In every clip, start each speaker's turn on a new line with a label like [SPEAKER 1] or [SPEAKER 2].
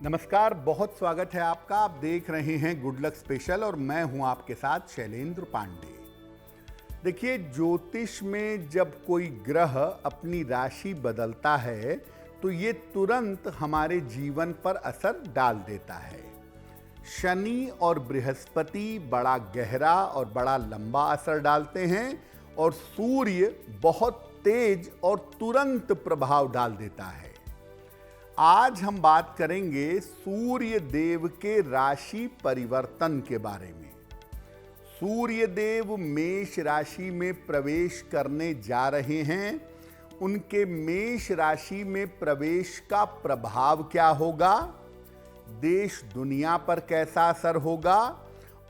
[SPEAKER 1] नमस्कार, बहुत स्वागत है आपका। आप देख रहे हैं गुड लक स्पेशल और मैं हूं आपके साथ शैलेंद्र पांडे। देखिए, ज्योतिष में जब कोई ग्रह अपनी राशि बदलता है तो ये तुरंत हमारे जीवन पर असर डाल देता है। शनि और बृहस्पति बड़ा गहरा और बड़ा लंबा असर डालते हैं और सूर्य बहुत तेज और तुरंत प्रभाव डाल देता है। आज हम बात करेंगे सूर्य देव के राशि परिवर्तन के बारे में। सूर्य देव मेष राशि में प्रवेश करने जा रहे हैं। उनके मेष राशि में प्रवेश का प्रभाव क्या होगा, देश दुनिया पर कैसा असर होगा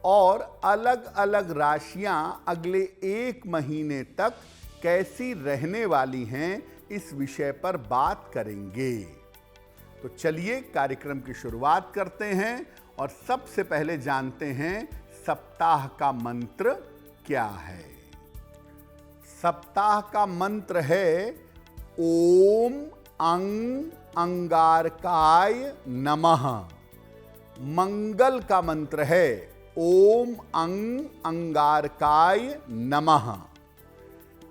[SPEAKER 1] और अलग अलग राशियां अगले 1 महीने तक कैसी रहने वाली हैं, इस विषय पर बात करेंगे। तो चलिए कार्यक्रम की शुरुआत करते हैं और सबसे पहले जानते हैं सप्ताह का मंत्र क्या है। सप्ताह का मंत्र है ओम अंग अंगारकाय नमः। मंगल का मंत्र है ओम अंग अंगारकाय नमः।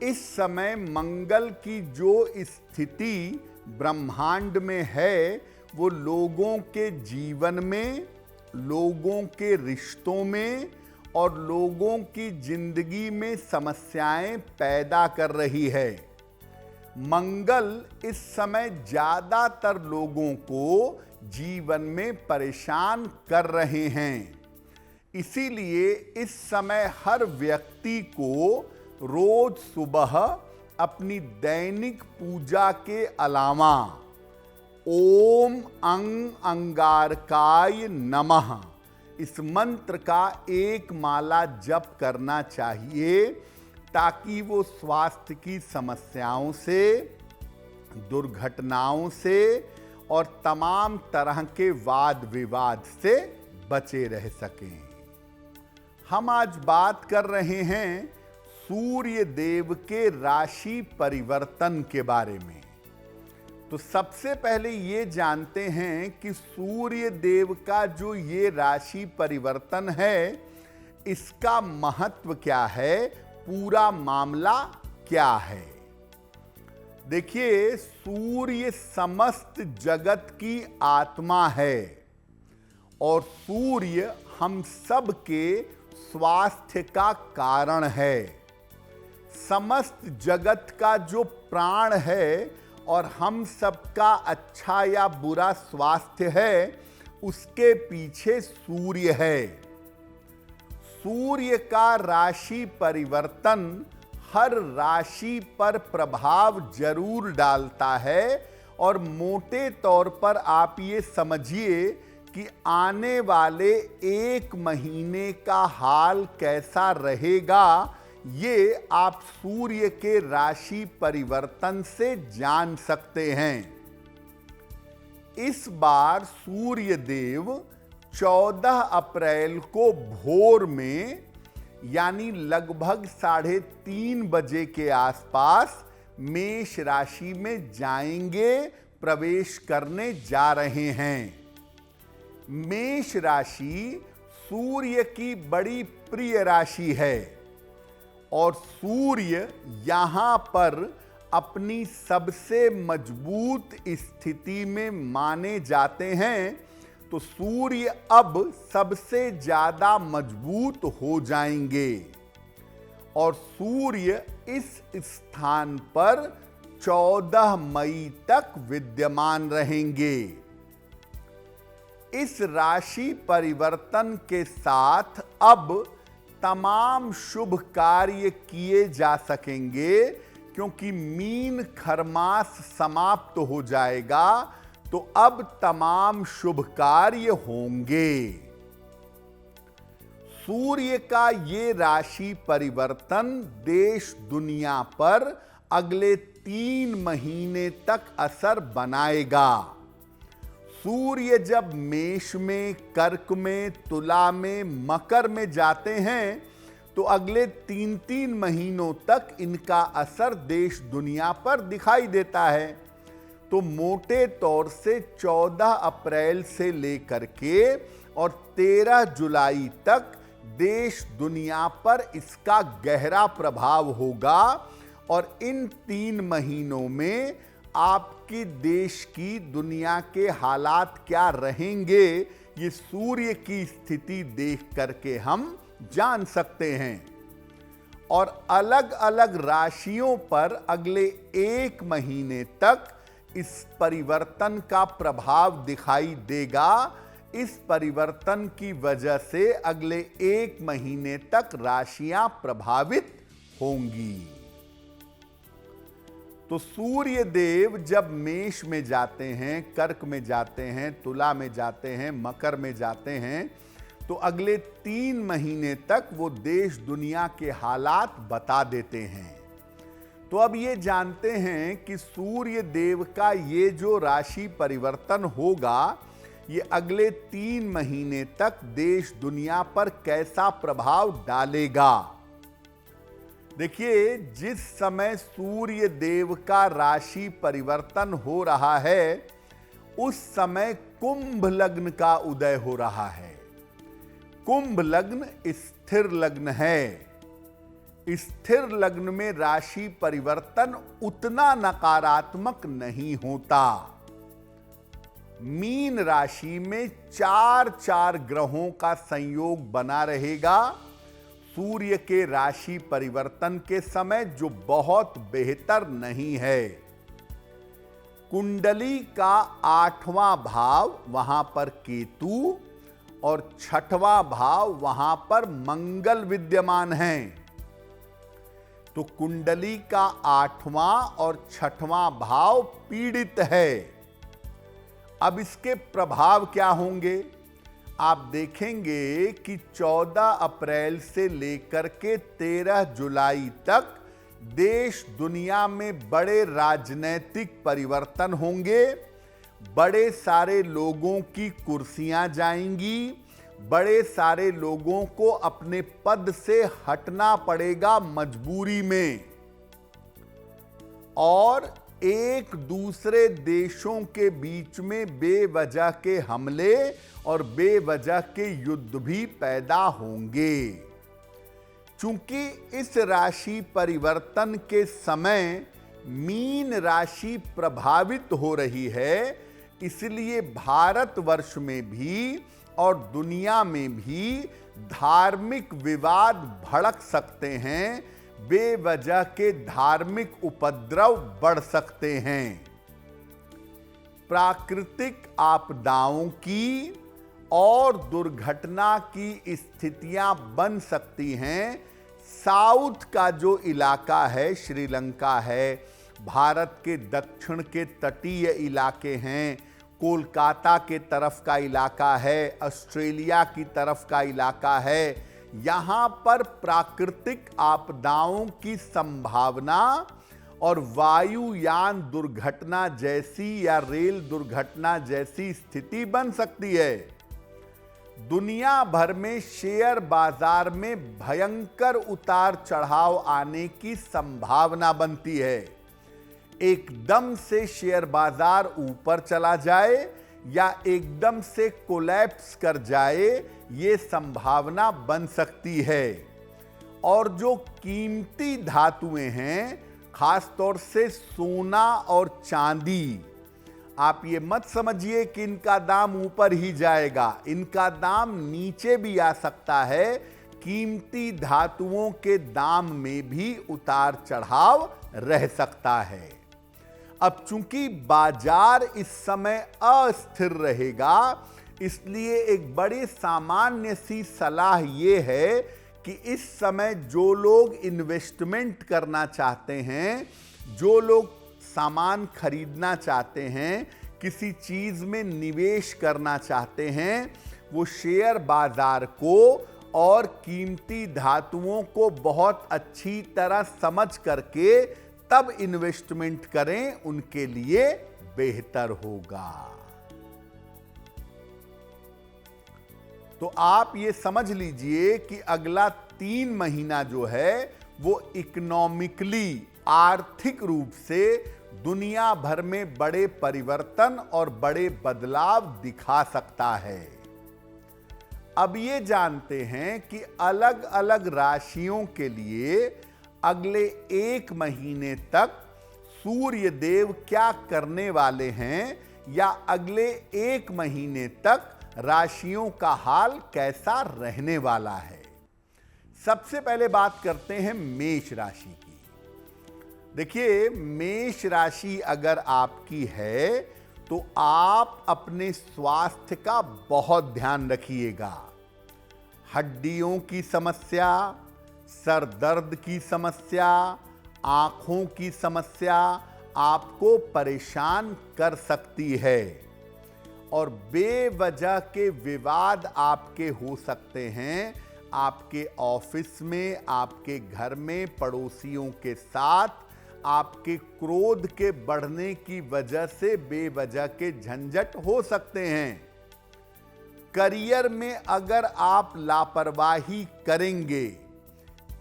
[SPEAKER 1] इस समय मंगल की जो स्थिति ब्रह्मांड में है वो लोगों के जीवन में, लोगों के रिश्तों में और लोगों की जिंदगी में समस्याएं पैदा कर रही है। मंगल इस समय ज्यादातर लोगों को जीवन में परेशान कर रहे हैं। इसीलिए इस समय हर व्यक्ति को रोज सुबह अपनी दैनिक पूजा के अलावा ओम अंग अंगारकाय नमः इस मंत्र का एक माला जप करना चाहिए, ताकि वो स्वास्थ्य की समस्याओं से, दुर्घटनाओं से और तमाम तरह के वाद विवाद से बचे रह सकें। हम आज बात कर रहे हैं सूर्य देव के राशि परिवर्तन के बारे में। तो सबसे पहले ये जानते हैं कि सूर्य देव का जो ये राशि परिवर्तन है, इसका महत्व क्या है, पूरा मामला क्या है। देखिए, सूर्य समस्त जगत की आत्मा है और सूर्य हम सब के स्वास्थ्य का कारण है। समस्त जगत का जो प्राण है और हम सबका अच्छा या बुरा स्वास्थ्य है, उसके पीछे सूर्य है। सूर्य का राशि परिवर्तन हर राशि पर प्रभाव जरूर डालता है और मोटे तौर पर आप ये समझिए कि आने वाले 1 महीने का हाल कैसा रहेगा, ये आप सूर्य के राशि परिवर्तन से जान सकते हैं। इस बार सूर्य देव 14 अप्रैल को भोर में यानी लगभग 3:30 बजे के आसपास मेष राशि में जाएंगे, प्रवेश करने जा रहे हैं। मेष राशि सूर्य की बड़ी प्रिय राशि है और सूर्य यहां पर अपनी सबसे मजबूत स्थिति में माने जाते हैं। तो सूर्य अब सबसे ज्यादा मजबूत हो जाएंगे और सूर्य इस स्थान पर 14 मई तक विद्यमान रहेंगे। इस राशि परिवर्तन के साथ अब तमाम शुभ कार्य किए जा सकेंगे, क्योंकि मीन खरमास समाप्त हो जाएगा, तो अब तमाम शुभ कार्य होंगे। सूर्य का ये राशि परिवर्तन देश दुनिया पर अगले 3 महीने तक असर बनाएगा। सूर्य जब मेष में, कर्क में, तुला में, मकर में जाते हैं तो अगले 3-3 महीनों तक इनका असर देश दुनिया पर दिखाई देता है। तो तो मोटे तौर से 14 अप्रैल से लेकर के और 13 जुलाई तक देश दुनिया पर इसका गहरा प्रभाव होगा। और इन 3 महीनों में आपकी देश की दुनिया के हालात क्या रहेंगे, ये सूर्य की स्थिति देख करके हम जान सकते हैं। और अलग अलग राशियों पर अगले 1 महीने तक इस परिवर्तन का प्रभाव दिखाई देगा। इस परिवर्तन की वजह से अगले 1 महीने तक राशियां प्रभावित होंगी। तो सूर्य देव जब मेष में जाते हैं, कर्क में जाते हैं, तुला में जाते हैं, मकर में जाते हैं, तो अगले 3 महीने तक वो देश दुनिया के हालात बता देते हैं। तो अब ये जानते हैं कि सूर्य देव का ये जो राशि परिवर्तन होगा, ये अगले 3 महीने तक देश दुनिया पर कैसा प्रभाव डालेगा। देखिए, जिस समय सूर्य देव का राशि परिवर्तन हो रहा है, उस समय कुंभ लग्न का उदय हो रहा है। कुंभ लग्न स्थिर लग्न है। स्थिर लग्न में राशि परिवर्तन उतना नकारात्मक नहीं होता। मीन राशि में 4 ग्रहों का संयोग बना रहेगा सूर्य के राशि परिवर्तन के समय, जो बहुत बेहतर नहीं है। कुंडली का 8वां भाव वहां पर केतु और 6वां भाव वहां पर मंगल विद्यमान है। तो कुंडली का 8वां और 6वां भाव पीड़ित है। अब इसके प्रभाव क्या होंगे? आप देखेंगे कि 14 अप्रैल से लेकर के 13 जुलाई तक देश दुनिया में बड़े राजनीतिक परिवर्तन होंगे। बड़े सारे लोगों की कुर्सियां जाएंगी। बड़े सारे लोगों को अपने पद से हटना पड़ेगा मजबूरी में। और एक दूसरे देशों के बीच में बेवजह के हमले और बेवजह के युद्ध भी पैदा होंगे। चूंकि इस राशि परिवर्तन के समय मीन राशि प्रभावित हो रही है, इसलिए भारतवर्ष में भी और दुनिया में भी धार्मिक विवाद भड़क सकते हैं। बेवजह के धार्मिक उपद्रव बढ़ सकते हैं। प्राकृतिक आपदाओं की और दुर्घटना की स्थितियां बन सकती हैं। साउथ का जो इलाका है, श्रीलंका है, भारत के दक्षिण के तटीय इलाके हैं, कोलकाता के तरफ का इलाका है, ऑस्ट्रेलिया की तरफ का इलाका है, यहां पर प्राकृतिक आपदाओं की संभावना और वायुयान दुर्घटना जैसी या रेल दुर्घटना जैसी स्थिति बन सकती है। दुनिया भर में शेयर बाजार में भयंकर उतार चढ़ाव आने की संभावना बनती है। एकदम से शेयर बाजार ऊपर चला जाए या एकदम से कोलैप्स कर जाए, ये संभावना बन सकती है। और जो कीमती धातुएं हैं, खासतौर से सोना और चांदी, आप ये मत समझिए कि इनका दाम ऊपर ही जाएगा, इनका दाम नीचे भी आ सकता है। कीमती धातुओं के दाम में भी उतार चढ़ाव रह सकता है। अब चूंकि बाजार इस समय अस्थिर रहेगा, इसलिए एक बड़ी सामान्य सी सलाह ये है कि इस समय जो लोग इन्वेस्टमेंट करना चाहते हैं, जो लोग सामान खरीदना चाहते हैं, किसी चीज में निवेश करना चाहते हैं, वो शेयर बाजार को और कीमती धातुओं को बहुत अच्छी तरह समझ करके तब इन्वेस्टमेंट करें, उनके लिए बेहतर होगा। तो आप ये समझ लीजिए कि अगला 3 महीना जो है वो इकोनॉमिकली, आर्थिक रूप से दुनिया भर में बड़े परिवर्तन और बड़े बदलाव दिखा सकता है। अब ये जानते हैं कि अलग अलग राशियों के लिए अगले 1 महीने तक सूर्य देव क्या करने वाले हैं, या अगले 1 महीने तक राशियों का हाल कैसा रहने वाला है। सबसे पहले बात करते हैं मेष राशि की। देखिए, मेष राशि अगर आपकी है तो आप अपने स्वास्थ्य का बहुत ध्यान रखिएगा। हड्डियों की समस्या, सर दर्द की समस्या, आंखों की समस्या आपको परेशान कर सकती है, और बेवजह के विवाद आपके हो सकते हैं। आपके ऑफिस में, आपके घर में, पड़ोसियों के साथ आपके क्रोध के बढ़ने की वजह से बेवजह के झंझट हो सकते हैं। करियर में अगर आप लापरवाही करेंगे,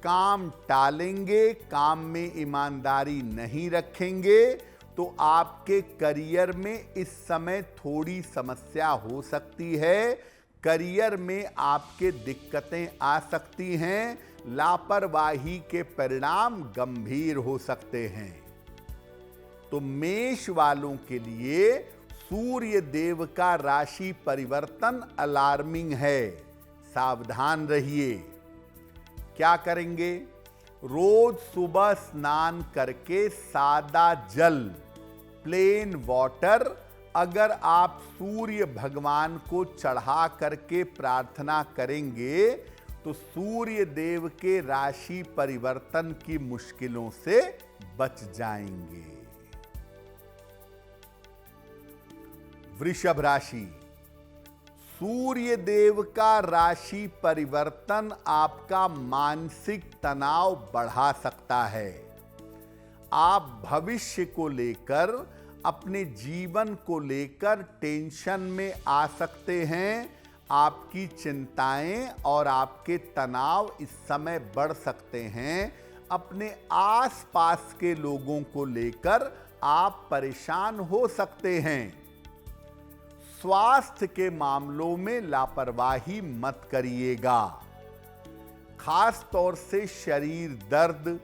[SPEAKER 1] काम टालेंगे, काम में ईमानदारी नहीं रखेंगे, तो आपके करियर में इस समय थोड़ी समस्या हो सकती है। करियर में आपके दिक्कतें आ सकती हैं। लापरवाही के परिणाम गंभीर हो सकते हैं। तो मेष वालों के लिए सूर्य देव का राशि परिवर्तन अलार्मिंग है। सावधान रहिए। क्या करेंगे? रोज सुबह स्नान करके सादा जल, प्लेन वाटर, अगर आप सूर्य भगवान को चढ़ा करके प्रार्थना करेंगे तो सूर्य देव के राशि परिवर्तन की मुश्किलों से बच जाएंगे। वृषभ राशि। सूर्य देव का राशि परिवर्तन आपका मानसिक तनाव बढ़ा सकता है। आप भविष्य को लेकर, अपने जीवन को लेकर टेंशन में आ सकते हैं। आपकी चिंताएं और आपके तनाव इस समय बढ़ सकते हैं। अपने आसपास के लोगों को लेकर आप परेशान हो सकते हैं। स्वास्थ्य के मामलों में लापरवाही मत करिएगा। खास तौर से शरीर दर्द,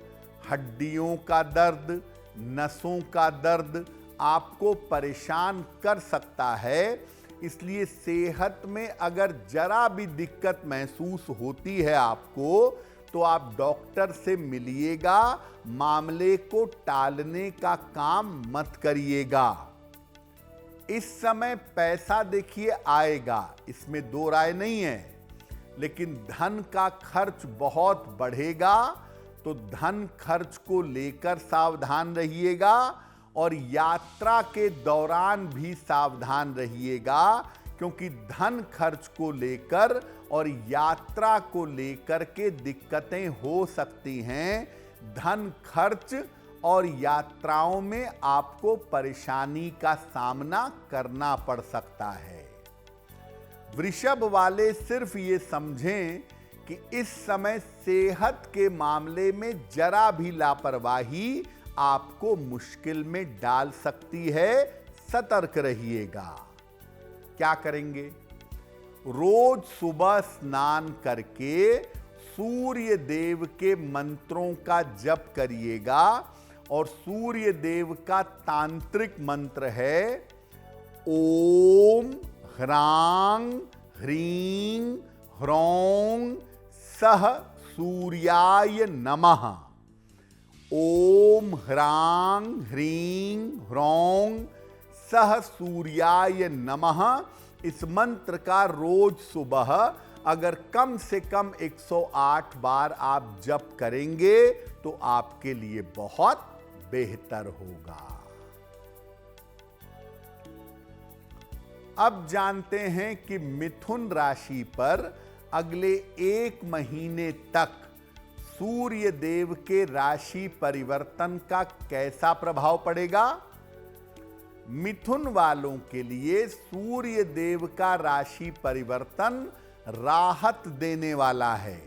[SPEAKER 1] हड्डियों का दर्द, नसों का दर्द आपको परेशान कर सकता है। इसलिए सेहत में अगर जरा भी दिक्कत महसूस होती है आपको, तो आप डॉक्टर से मिलिएगा। मामले को टालने का काम मत करिएगा। इस समय पैसा देखिए आएगा, इसमें दो राय नहीं है, लेकिन धन का खर्च बहुत बढ़ेगा। तो धन खर्च को लेकर सावधान रहिएगा, और यात्रा के दौरान भी सावधान रहिएगा, क्योंकि धन खर्च को लेकर और यात्रा को लेकर के दिक्कतें हो सकती हैं। धन खर्च और यात्राओं में आपको परेशानी का सामना करना पड़ सकता है। वृषभ वाले सिर्फ ये समझें कि इस समय सेहत के मामले में जरा भी लापरवाही आपको मुश्किल में डाल सकती है। सतर्क रहिएगा। क्या करेंगे? रोज सुबह स्नान करके सूर्य देव के मंत्रों का जप करिएगा, और सूर्य देव का तांत्रिक मंत्र है ओम ह्रांग ह्रीं ह्रौं सह सूर्याय नमः। ओम ह्रांग ह्रीं ह्रौं सह सूर्याय नमः। इस मंत्र का रोज सुबह अगर कम से कम 108 बार आप जप करेंगे तो आपके लिए बहुत बेहतर होगा। अब जानते हैं कि मिथुन राशि पर अगले 1 महीने तक सूर्य देव के राशि परिवर्तन का कैसा प्रभाव पड़ेगा। मिथुन वालों के लिए सूर्य देव का राशि परिवर्तन राहत देने वाला है।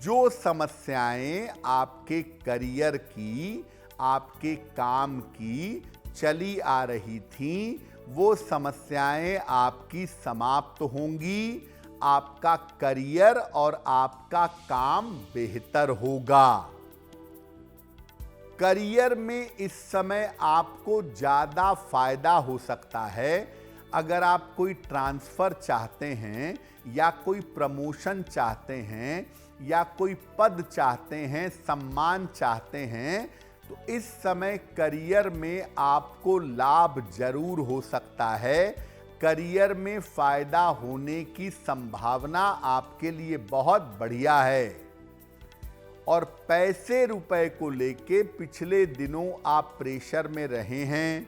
[SPEAKER 1] जो समस्याएं आपके करियर की, आपके काम की चली आ रही थीं, वो समस्याएं आपकी समाप्त होंगी, आपका करियर और आपका काम बेहतर होगा। करियर में इस समय आपको ज़्यादा फायदा हो सकता है। अगर आप कोई ट्रांसफ़र चाहते हैं या कोई प्रमोशन चाहते हैं या कोई पद चाहते हैं, सम्मान चाहते हैं, तो इस समय करियर में आपको लाभ जरूर हो सकता है। करियर में फायदा होने की संभावना आपके लिए बहुत बढ़िया है। और पैसे रुपए को लेके पिछले दिनों आप प्रेशर में रहे हैं,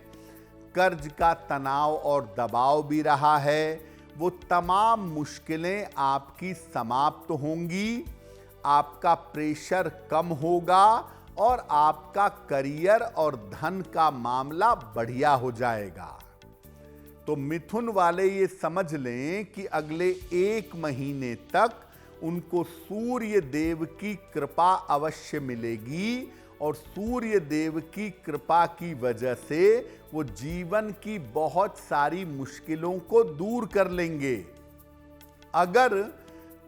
[SPEAKER 1] कर्ज का तनाव और दबाव भी रहा है, वो तमाम मुश्किलें आपकी समाप्त होंगी, आपका प्रेशर कम होगा और आपका करियर और धन का मामला बढ़िया हो जाएगा। तो मिथुन वाले ये समझ लें कि अगले 1 महीने तक उनको सूर्य देव की कृपा अवश्य मिलेगी और सूर्य देव की कृपा की वजह से वो जीवन की बहुत सारी मुश्किलों को दूर कर लेंगे। अगर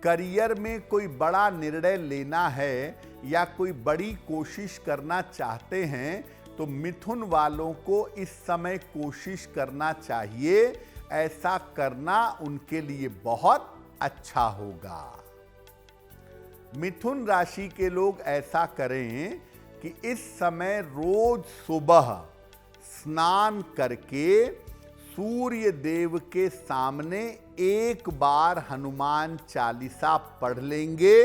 [SPEAKER 1] करियर में कोई बड़ा निर्णय लेना है या कोई बड़ी कोशिश करना चाहते हैं तो मिथुन वालों को इस समय कोशिश करना चाहिए। ऐसा करना उनके लिए बहुत अच्छा होगा। मिथुन राशि के लोग ऐसा करें कि इस समय रोज सुबह स्नान करके सूर्य देव के सामने 1 बार हनुमान चालीसा पढ़ लेंगे।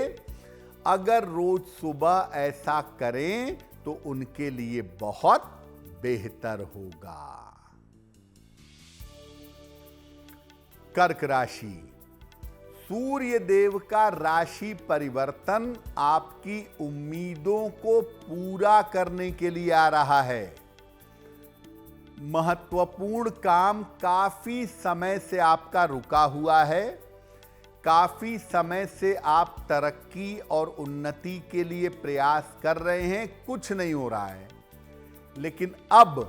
[SPEAKER 1] अगर रोज सुबह ऐसा करें तो उनके लिए बहुत बेहतर होगा। कर्क राशि, सूर्य देव का राशि परिवर्तन आपकी उम्मीदों को पूरा करने के लिए आ रहा है। महत्वपूर्ण काम काफी समय से आपका रुका हुआ है। काफी समय से आप तरक्की और उन्नति के लिए प्रयास कर रहे हैं, कुछ नहीं हो रहा है। लेकिन अब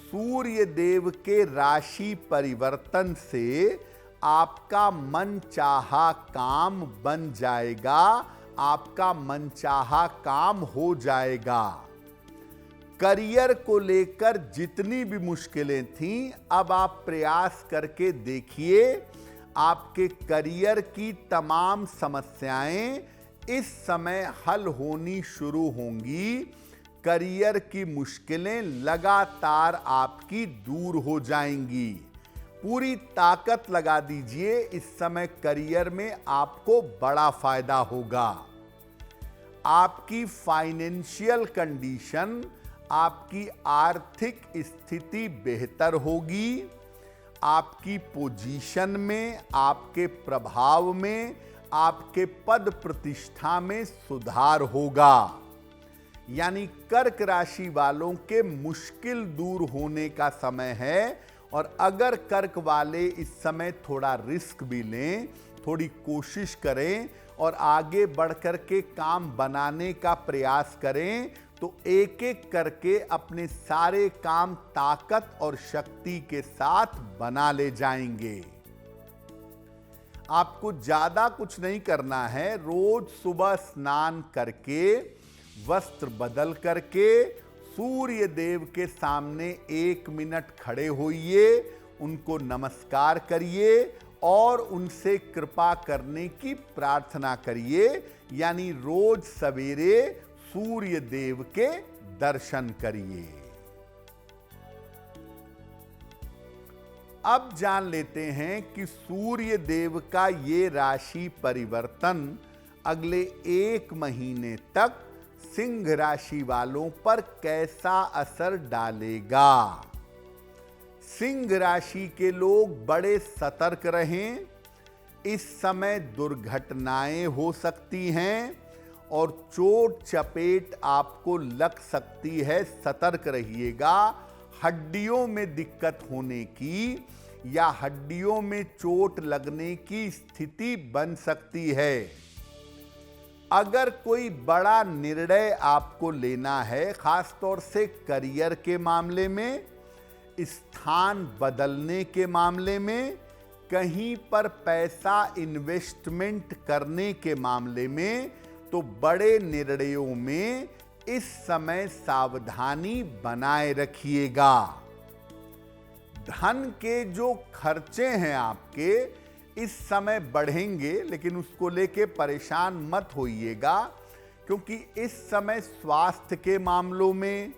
[SPEAKER 1] सूर्य देव के राशि परिवर्तन से आपका मनचाहा काम बन जाएगा, आपका मनचाहा काम हो जाएगा। करियर को लेकर जितनी भी मुश्किलें थीं, अब आप प्रयास करके देखिए, आपके करियर की तमाम समस्याएं इस समय हल होनी शुरू होंगी। करियर की मुश्किलें लगातार आपकी दूर हो जाएंगी। पूरी ताकत लगा दीजिए, इस समय करियर में आपको बड़ा फायदा होगा। आपकी फाइनेंशियल कंडीशन, आपकी आर्थिक स्थिति बेहतर होगी। आपकी पोजीशन में, आपके प्रभाव में, आपके पद प्रतिष्ठा में सुधार होगा। यानी कर्क राशि वालों के मुश्किल दूर होने का समय है। और अगर कर्क वाले इस समय थोड़ा रिस्क भी लें, थोड़ी कोशिश करें और आगे बढ़कर के काम बनाने का प्रयास करें, तो एक एक करके अपने सारे काम ताकत और शक्ति के साथ बना ले जाएंगे। आपको ज्यादा कुछ नहीं करना है। रोज सुबह स्नान करके, वस्त्र बदल करके सूर्य देव के सामने 1 मिनट खड़े होइए, उनको नमस्कार करिए और उनसे कृपा करने की प्रार्थना करिए। यानी रोज सवेरे सूर्य देव के दर्शन करिए। अब जान लेते हैं कि सूर्य देव का ये राशि परिवर्तन अगले 1 महीने तक सिंह राशि वालों पर कैसा असर डालेगा। सिंह राशि के लोग बड़े सतर्क रहें। इस समय दुर्घटनाएं हो सकती हैं और चोट चपेट आपको लग सकती है, सतर्क रहिएगा। हड्डियों में दिक्कत होने की या हड्डियों में चोट लगने की स्थिति बन सकती है। अगर कोई बड़ा निर्णय आपको लेना है, खास तौर से करियर के मामले में, स्थान बदलने के मामले में, कहीं पर पैसा इन्वेस्टमेंट करने के मामले में, तो बड़े निर्णयों में इस समय सावधानी बनाए रखिएगा। धन के जो खर्चे हैं आपके इस समय बढ़ेंगे, लेकिन उसको लेके परेशान मत होइएगा, क्योंकि इस समय स्वास्थ्य के मामलों में,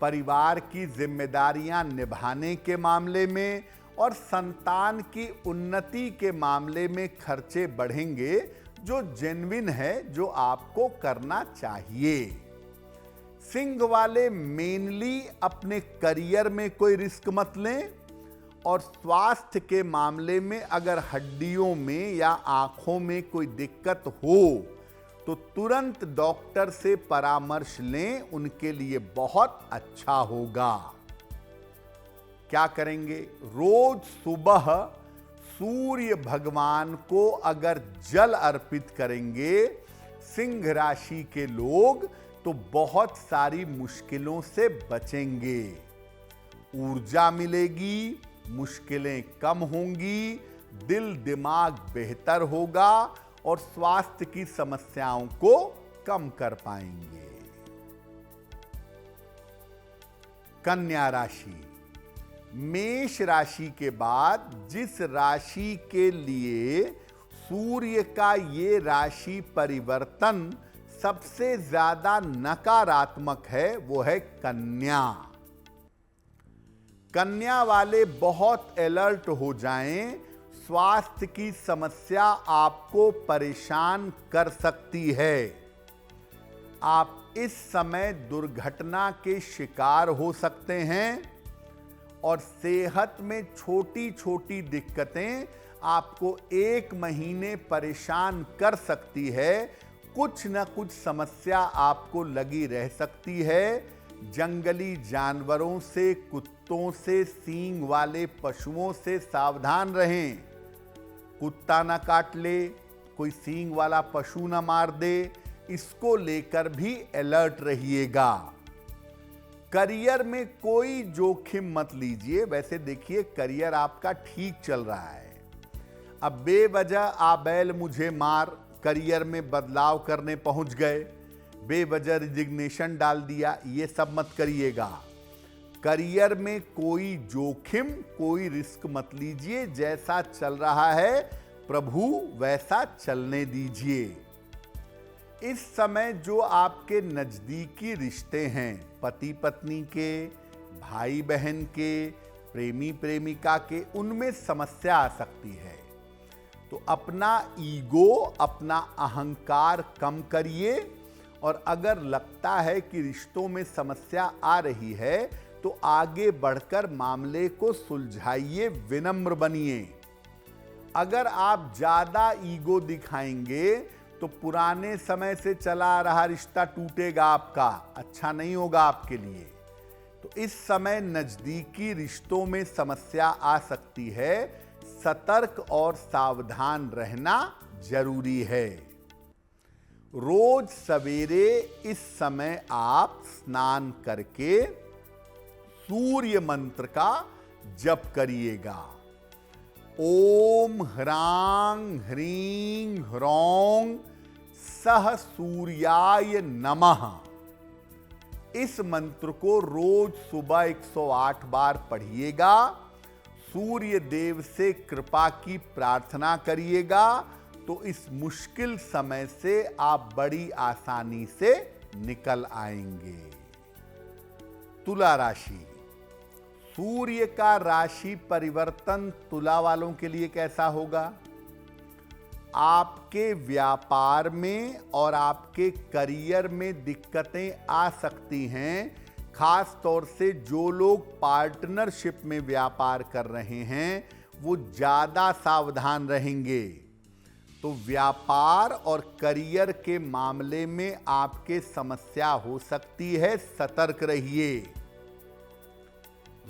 [SPEAKER 1] परिवार की जिम्मेदारियां निभाने के मामले में और संतान की उन्नति के मामले में खर्चे बढ़ेंगे, जो जेन्युइन है, जो आपको करना चाहिए। सिंह वाले मेनली अपने करियर में कोई रिस्क मत लें, और स्वास्थ्य के मामले में अगर हड्डियों में या आंखों में कोई दिक्कत हो तो तुरंत डॉक्टर से परामर्श लें, उनके लिए बहुत अच्छा होगा। क्या करेंगे? रोज सुबह सूर्य भगवान को अगर जल अर्पित करेंगे सिंह राशि के लोग, तो बहुत सारी मुश्किलों से बचेंगे, ऊर्जा मिलेगी, मुश्किलें कम होंगी, दिल दिमाग बेहतर होगा और स्वास्थ्य की समस्याओं को कम कर पाएंगे। कन्या राशि, मेष राशि के बाद जिस राशि के लिए सूर्य का ये राशि परिवर्तन सबसे ज्यादा नकारात्मक है, वो है कन्या। कन्या वाले बहुत अलर्ट हो जाएं, स्वास्थ्य की समस्या आपको परेशान कर सकती है। आप इस समय दुर्घटना के शिकार हो सकते हैं और सेहत में छोटी छोटी दिक्कतें आपको 1 महीने परेशान कर सकती है। कुछ न कुछ समस्या आपको लगी रह सकती है। जंगली जानवरों से, कुत्तों से, सींग वाले पशुओं से सावधान रहें। कुत्ता ना काट ले, कोई सींग वाला पशु ना मार दे, इसको लेकर भी अलर्ट रहिएगा। करियर में कोई जोखिम मत लीजिए। वैसे देखिए, करियर आपका ठीक चल रहा है। अब बेवजह आ बैल मुझे मार करियर में बदलाव करने पहुंच गए, बेवजह रिजिग्नेशन डाल दिया, ये सब मत करिएगा। करियर में कोई जोखिम, कोई रिस्क मत लीजिए। जैसा चल रहा है प्रभु वैसा चलने दीजिए। इस समय जो आपके नजदीकी रिश्ते हैं, पति पत्नी के, भाई बहन के, प्रेमी प्रेमिका के, उनमें समस्या आ सकती है। तो अपना ईगो, अपना अहंकार कम करिए, और अगर लगता है कि रिश्तों में समस्या आ रही है तो आगे बढ़कर मामले को सुलझाइए, विनम्र बनिए। अगर आप ज्यादा ईगो दिखाएंगे तो पुराने समय से चला आ रहा रिश्ता टूटेगा आपका, अच्छा नहीं होगा आपके लिए। तो इस समय नजदीकी रिश्तों में समस्या आ सकती है। सतर्क और सावधान रहना जरूरी है। रोज सवेरे इस समय आप स्नान करके सूर्य मंत्र का जप करिएगा। ओम ह्रां ह्रीं ह्रौं सह सूर्याय नमः। इस मंत्र को रोज सुबह 108 बार पढ़िएगा। सूर्य देव से कृपा की प्रार्थना करिएगा, तो इस मुश्किल समय से आप बड़ी आसानी से निकल आएंगे। तुला राशि, सूर्य का राशि परिवर्तन तुला वालों के लिए कैसा होगा? आपके व्यापार में और आपके करियर में दिक्कतें आ सकती हैं। खास तौर से जो लोग पार्टनरशिप में व्यापार कर रहे हैं वो ज्यादा सावधान रहेंगे। तो व्यापार और करियर के मामले में आपके समस्या हो सकती है, सतर्क रहिए।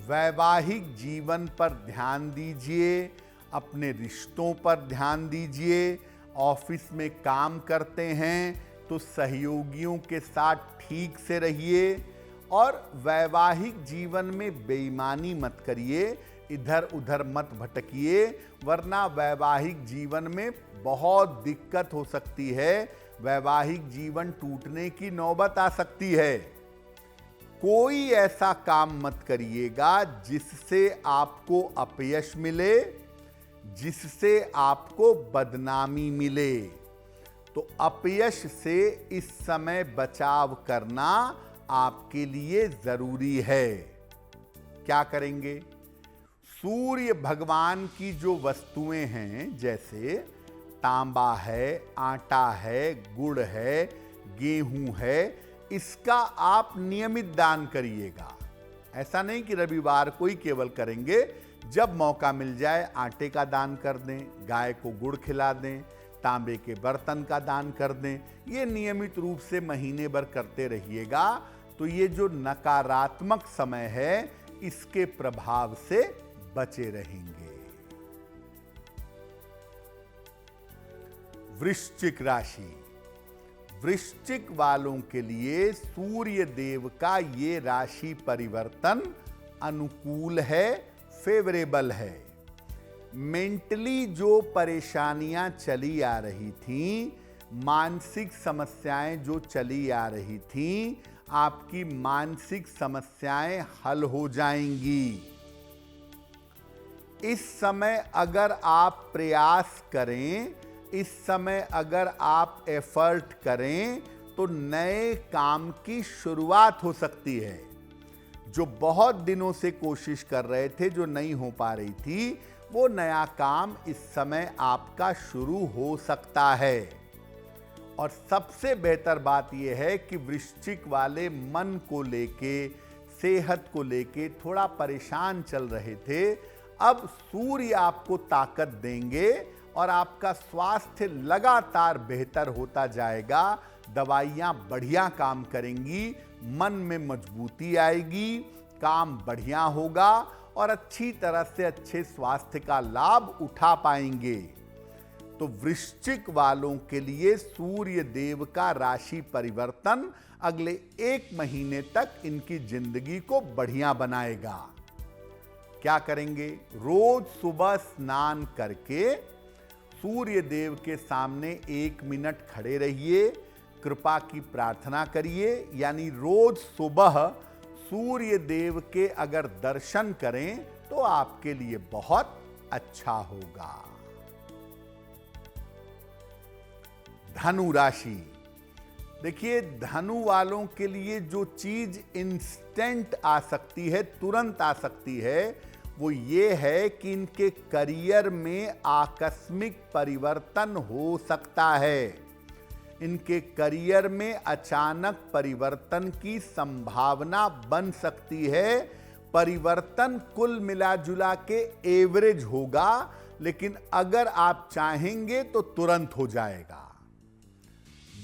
[SPEAKER 1] वैवाहिक जीवन पर ध्यान दीजिए, अपने रिश्तों पर ध्यान दीजिए। ऑफिस में काम करते हैं तो सहयोगियों के साथ ठीक से रहिए और वैवाहिक जीवन में बेईमानी मत करिए, इधर उधर मत भटकिए, वरना वैवाहिक जीवन में बहुत दिक्कत हो सकती है, वैवाहिक जीवन टूटने की नौबत आ सकती है। कोई ऐसा काम मत करिएगा जिससे आपको अपयश मिले, जिससे आपको बदनामी मिले। तो अपयश से इस समय बचाव करना आपके लिए जरूरी है। क्या करेंगे? सूर्य भगवान की जो वस्तुएं हैं, जैसे तांबा है, आटा है, गुड़ है, गेहूं है, इसका आप नियमित दान करिएगा। ऐसा नहीं कि रविवार को ही केवल करेंगे, जब मौका मिल जाए आटे का दान कर दें, गाय को गुड़ खिला दें, तांबे के बर्तन का दान कर दें। ये नियमित रूप से महीने भर करते रहिएगा, तो ये जो नकारात्मक समय है इसके प्रभाव से बचे रहेंगे। वृश्चिक राशि, वृश्चिक वालों के लिए सूर्य देव का ये राशि परिवर्तन अनुकूल है, फेवरेबल है। मेंटली जो परेशानियां चली आ रही थीं, मानसिक समस्याएं जो चली आ रही थीं, आपकी मानसिक समस्याएं हल हो जाएंगी। इस समय अगर आप प्रयास करें, इस समय अगर आप एफर्ट करें, तो नए काम की शुरुआत हो सकती है। जो बहुत दिनों से कोशिश कर रहे थे, जो नहीं हो पा रही थी, वो नया काम इस समय आपका शुरू हो सकता है। और सबसे बेहतर बात यह है कि वृश्चिक वाले मन को लेके, सेहत को लेके थोड़ा परेशान चल रहे थे, अब सूर्य आपको ताकत देंगे और आपका स्वास्थ्य लगातार बेहतर होता जाएगा। दवाइयां बढ़िया काम करेंगी, मन में मजबूती आएगी, काम बढ़िया होगा और अच्छी तरह से अच्छे स्वास्थ्य का लाभ उठा पाएंगे। तो वृश्चिक वालों के लिए सूर्य देव का राशि परिवर्तन अगले 1 महीने तक इनकी जिंदगी को बढ़िया बनाएगा। क्या करेंगे? रोज सुबह स्नान करके सूर्य देव के सामने 1 मिनट खड़े रहिए, कृपा की प्रार्थना करिए। यानी रोज सुबह सूर्य देव के अगर दर्शन करें तो आपके लिए बहुत अच्छा होगा। धनु राशि, देखिए धनु वालों के लिए जो चीज इंस्टेंट आ सकती है, तुरंत आ सकती है, वो ये है कि इनके करियर में आकस्मिक परिवर्तन हो सकता है। इनके करियर में अचानक परिवर्तन की संभावना बन सकती है। परिवर्तन कुल मिलाजुला के एवरेज होगा, लेकिन अगर आप चाहेंगे तो तुरंत हो जाएगा।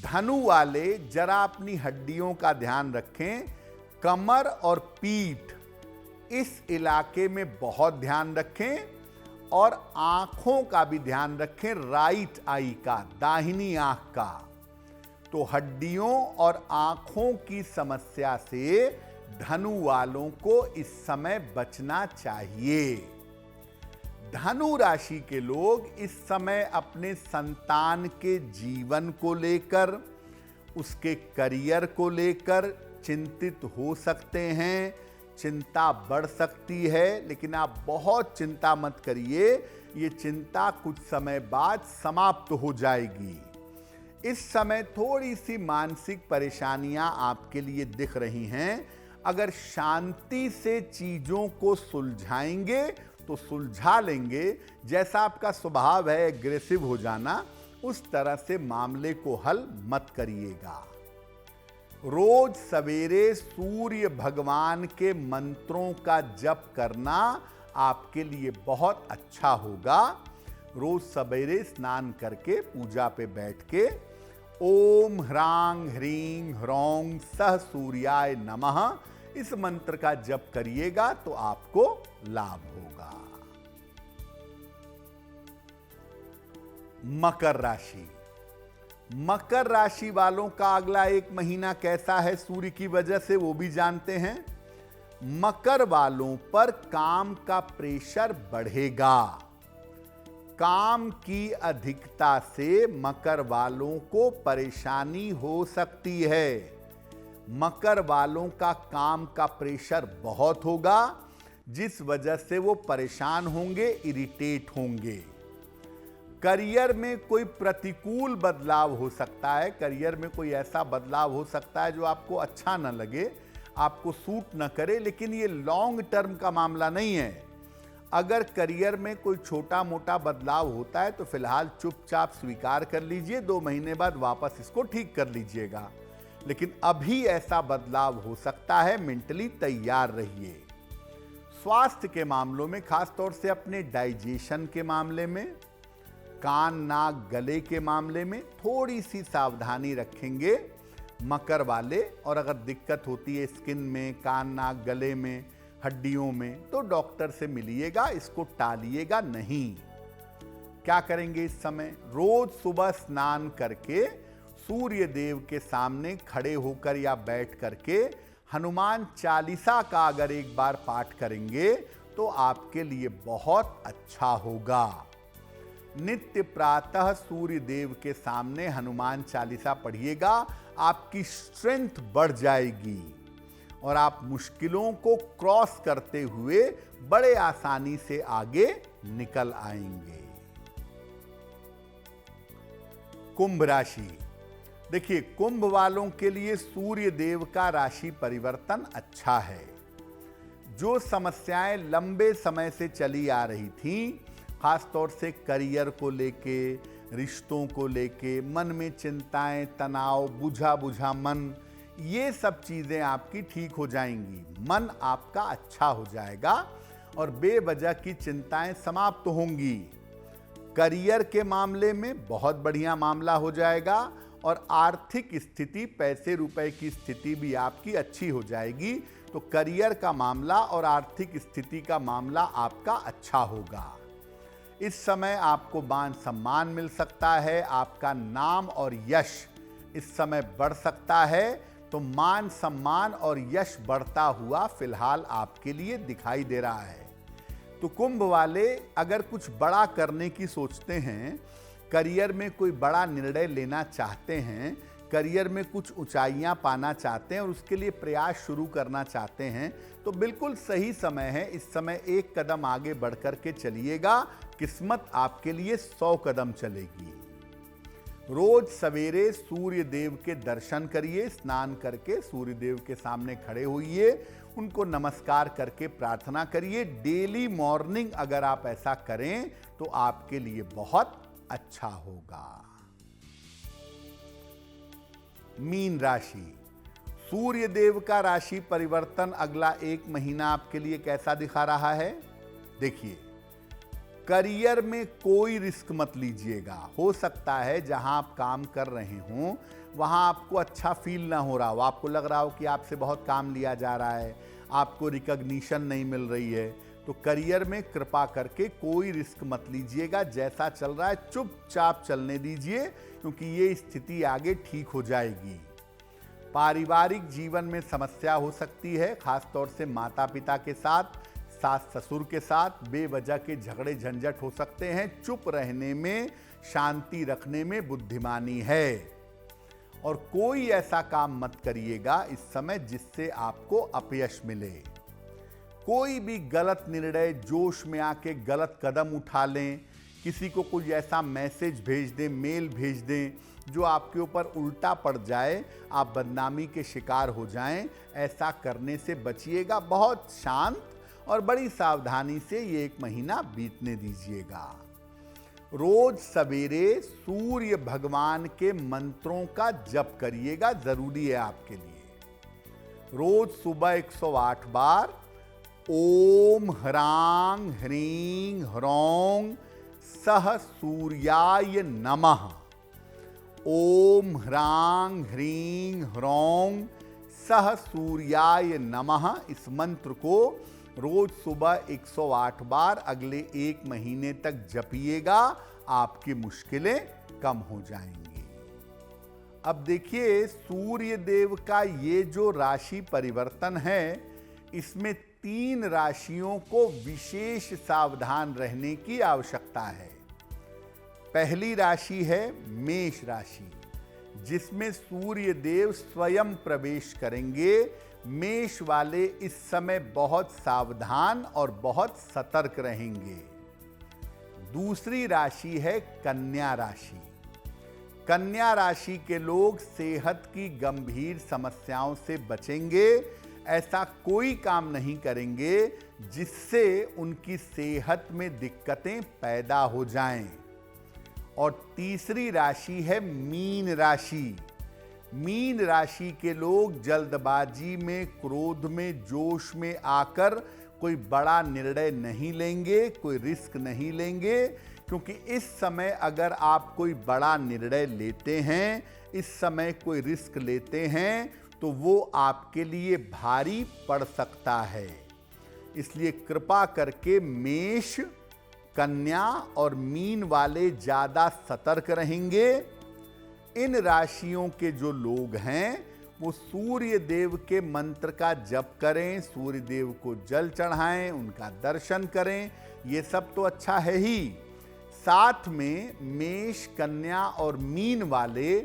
[SPEAKER 1] धनु वाले जरा अपनी हड्डियों का ध्यान रखें, कमर और पीठ इस इलाके में बहुत ध्यान रखें, और आंखों का भी ध्यान रखें, राइट आई का, दाहिनी आंख का। तो हड्डियों और आंखों की समस्या से धनु वालों को इस समय बचना चाहिए। धनु राशि के लोग इस समय अपने संतान के जीवन को लेकर, उसके करियर को लेकर चिंतित हो सकते हैं। चिंता बढ़ सकती है, लेकिन आप बहुत चिंता मत करिए, ये चिंता कुछ समय बाद समाप्त हो जाएगी। इस समय थोड़ी सी मानसिक परेशानियां आपके लिए दिख रही हैं। अगर शांति से चीजों को सुलझाएंगे तो सुलझा लेंगे। जैसा आपका स्वभाव है एग्रेसिव हो जाना, उस तरह से मामले को हल मत करिएगा। रोज सवेरे सूर्य भगवान के मंत्रों का जप करना आपके लिए बहुत अच्छा होगा। रोज सवेरे स्नान करके पूजा पे बैठ के ओम ह्रांग ह्रीं ह्रौं सह सूर्याय नमः इस मंत्र का जप करिएगा तो आपको लाभ होगा। मकर राशि, मकर राशि वालों का अगला एक महीना कैसा है सूर्य की वजह से, वो भी जानते हैं। मकर वालों पर काम का प्रेशर बढ़ेगा। काम की अधिकता से मकर वालों को परेशानी हो सकती है। मकर वालों का काम का प्रेशर बहुत होगा, जिस वजह से वो परेशान होंगे, इरिटेट होंगे। करियर में कोई प्रतिकूल बदलाव हो सकता है। करियर में कोई ऐसा बदलाव हो सकता है जो आपको अच्छा न लगे, आपको सूट न करे, लेकिन ये लॉन्ग टर्म का मामला नहीं है। अगर करियर में कोई छोटा मोटा बदलाव होता है तो फिलहाल चुपचाप स्वीकार कर लीजिए, 2 महीने बाद वापस इसको ठीक कर लीजिएगा। लेकिन अभी ऐसा बदलाव हो सकता है, मेंटली तैयार रहिए। स्वास्थ्य के मामलों में, खासतौर से अपने डाइजेशन के मामले में, कान नाक गले के मामले में थोड़ी सी सावधानी रखेंगे मकर वाले। और अगर दिक्कत होती है स्किन में, कान नाक गले में, हड्डियों में, तो डॉक्टर से मिलिएगा, इसको टालिएगा नहीं। क्या करेंगे इस समय? रोज सुबह स्नान करके सूर्य देव के सामने खड़े होकर या बैठ करके हनुमान चालीसा का अगर एक बार पाठ करेंगे तो आपके लिए बहुत अच्छा होगा। नित्य प्रातः सूर्य देव के सामने हनुमान चालीसा पढ़िएगा, आपकी स्ट्रेंथ बढ़ जाएगी और आप मुश्किलों को क्रॉस करते हुए बड़े आसानी से आगे निकल आएंगे। कुंभ राशि। देखिए, कुंभ वालों के लिए सूर्य देव का राशि परिवर्तन अच्छा है। जो समस्याएं लंबे समय से चली आ रही थीं, खासतौर से करियर को लेके, रिश्तों को लेके, मन में चिंताएं, तनाव, बुझा बुझा मन, ये सब चीजें आपकी ठीक हो जाएंगी। मन आपका अच्छा हो जाएगा और बेवजह की चिंताएं समाप्त होंगी। करियर के मामले में बहुत बढ़िया मामला हो जाएगा और आर्थिक स्थिति, पैसे रुपए की स्थिति भी आपकी अच्छी हो जाएगी। तो करियर का मामला और आर्थिक स्थिति का मामला आपका अच्छा होगा। इस समय आपको मान सम्मान मिल सकता है, आपका नाम और यश इस समय बढ़ सकता है। तो मान सम्मान और यश बढ़ता हुआ फिलहाल आपके लिए दिखाई दे रहा है। तो कुंभ वाले अगर कुछ बड़ा करने की सोचते हैं, करियर में कोई बड़ा निर्णय लेना चाहते हैं, करियर में कुछ ऊंचाइयां पाना चाहते हैं और उसके लिए प्रयास शुरू करना चाहते हैं, तो बिल्कुल सही समय है। इस समय एक कदम आगे बढ़कर के चलिएगा, किस्मत आपके लिए 100 कदम चलेगी। रोज सवेरे सूर्य देव के दर्शन करिए, स्नान करके सूर्य देव के सामने खड़े होइए, उनको नमस्कार करके प्रार्थना करिए। डेली मॉर्निंग अगर आप ऐसा करें तो आपके लिए बहुत अच्छा होगा। मीन राशि। सूर्य देव का राशि परिवर्तन अगला एक महीना आपके लिए कैसा दिखा रहा है? देखिए, करियर में कोई रिस्क मत लीजिएगा। हो सकता है जहां आप काम कर रहे हों वहां आपको अच्छा फील ना हो रहा हो, आपको लग रहा हो कि आपसे बहुत काम लिया जा रहा है, आपको रिकॉग्निशन नहीं मिल रही है। तो करियर में कृपा करके कोई रिस्क मत लीजिएगा। जैसा चल रहा है चुपचाप चलने दीजिए, क्योंकि ये स्थिति आगे ठीक हो जाएगी। पारिवारिक जीवन में समस्या हो सकती है, खासतौर से माता पिता के साथ, सास ससुर के साथ बेवजह के झगड़े झंझट हो सकते हैं। चुप रहने में, शांति रखने में बुद्धिमानी है। और कोई ऐसा काम मत करिएगा इस समय जिससे आपको अपयश मिले। कोई भी गलत निर्णय, जोश में आके गलत कदम उठा लें, किसी को कोई ऐसा मैसेज भेज दें, मेल भेज दें जो आपके ऊपर उल्टा पड़ जाए, आप बदनामी के शिकार हो जाएं, ऐसा करने से बचिएगा। बहुत शांत और बड़ी सावधानी से ये एक महीना बीतने दीजिएगा। रोज सवेरे सूर्य भगवान के मंत्रों का जप करिएगा, जरूरी है आपके लिए। रोज सुबह 108 बार ओम ह्रांग ह्रीं ह्रौं सह सूर्याय नमः, ओम ह्रांग ह्रीं ह्रौं सह सूर्याय नमः, इस मंत्र को रोज सुबह 108 बार अगले एक महीने तक जपिएगा। आपकी मुश्किलें कम हो जाएंगी। अब देखिए, सूर्य देव का ये जो राशि परिवर्तन है, इसमें 3 राशियों को विशेष सावधान रहने की आवश्यकता है। पहली राशि है मेष राशि, जिसमें सूर्य देव स्वयं प्रवेश करेंगे। मेष वाले इस समय बहुत सावधान और बहुत सतर्क रहेंगे। दूसरी राशि है कन्या राशि। कन्या राशि के लोग सेहत की गंभीर समस्याओं से बचेंगे। ऐसा कोई काम नहीं करेंगे जिससे उनकी सेहत में दिक्कतें पैदा हो जाएं। और तीसरी राशि है मीन राशि। मीन राशि के लोग जल्दबाजी में, क्रोध में, जोश में आकर कोई बड़ा निर्णय नहीं लेंगे, कोई रिस्क नहीं लेंगे, क्योंकि इस समय अगर आप कोई बड़ा निर्णय लेते हैं, इस समय कोई रिस्क लेते हैं, तो वो आपके लिए भारी पड़ सकता है। इसलिए कृपा करके मेष, कन्या और मीन वाले ज्यादा सतर्क रहेंगे। इन राशियों के जो लोग हैं वो सूर्य देव के मंत्र का जप करें, सूर्य देव को जल चढ़ाएं, उनका दर्शन करें। ये सब तो अच्छा है ही, साथ में मेष, कन्या और मीन वाले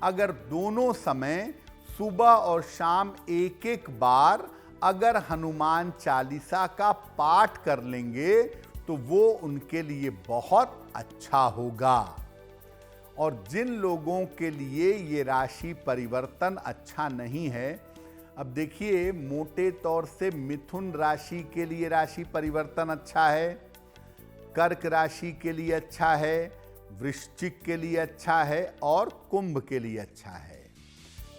[SPEAKER 1] अगर दोनों समय सुबह और शाम एक एक बार अगर हनुमान चालीसा का पाठ कर लेंगे तो वो उनके लिए बहुत अच्छा होगा। और जिन लोगों के लिए ये राशि परिवर्तन अच्छा नहीं है, अब देखिए, मोटे तौर से मिथुन राशि के लिए राशि परिवर्तन अच्छा है, कर्क राशि के लिए अच्छा है, वृश्चिक के लिए अच्छा है और कुंभ के लिए अच्छा है।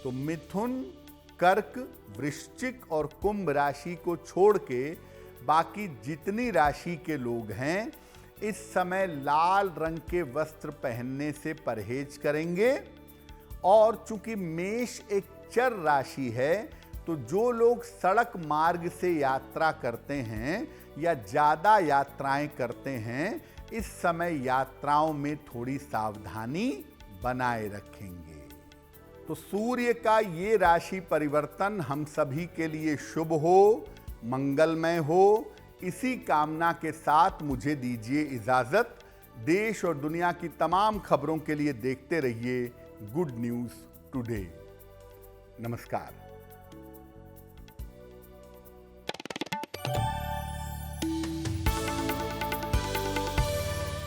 [SPEAKER 1] तो मिथुन, कर्क, वृश्चिक और कुंभ राशि को छोड़ के बाकी जितनी राशि के लोग हैं इस समय लाल रंग के वस्त्र पहनने से परहेज करेंगे। और चूंकि मेष एक चर राशि है, तो जो लोग सड़क मार्ग से यात्रा करते हैं या ज़्यादा यात्राएं करते हैं, इस समय यात्राओं में थोड़ी सावधानी बनाए रखेंगे। तो सूर्य का ये राशि परिवर्तन हम सभी के लिए शुभ हो, मंगलमय हो, इसी कामना के साथ मुझे दीजिए इजाजत। देश और दुनिया की तमाम खबरों के लिए देखते रहिए गुड न्यूज़ टुडे। नमस्कार।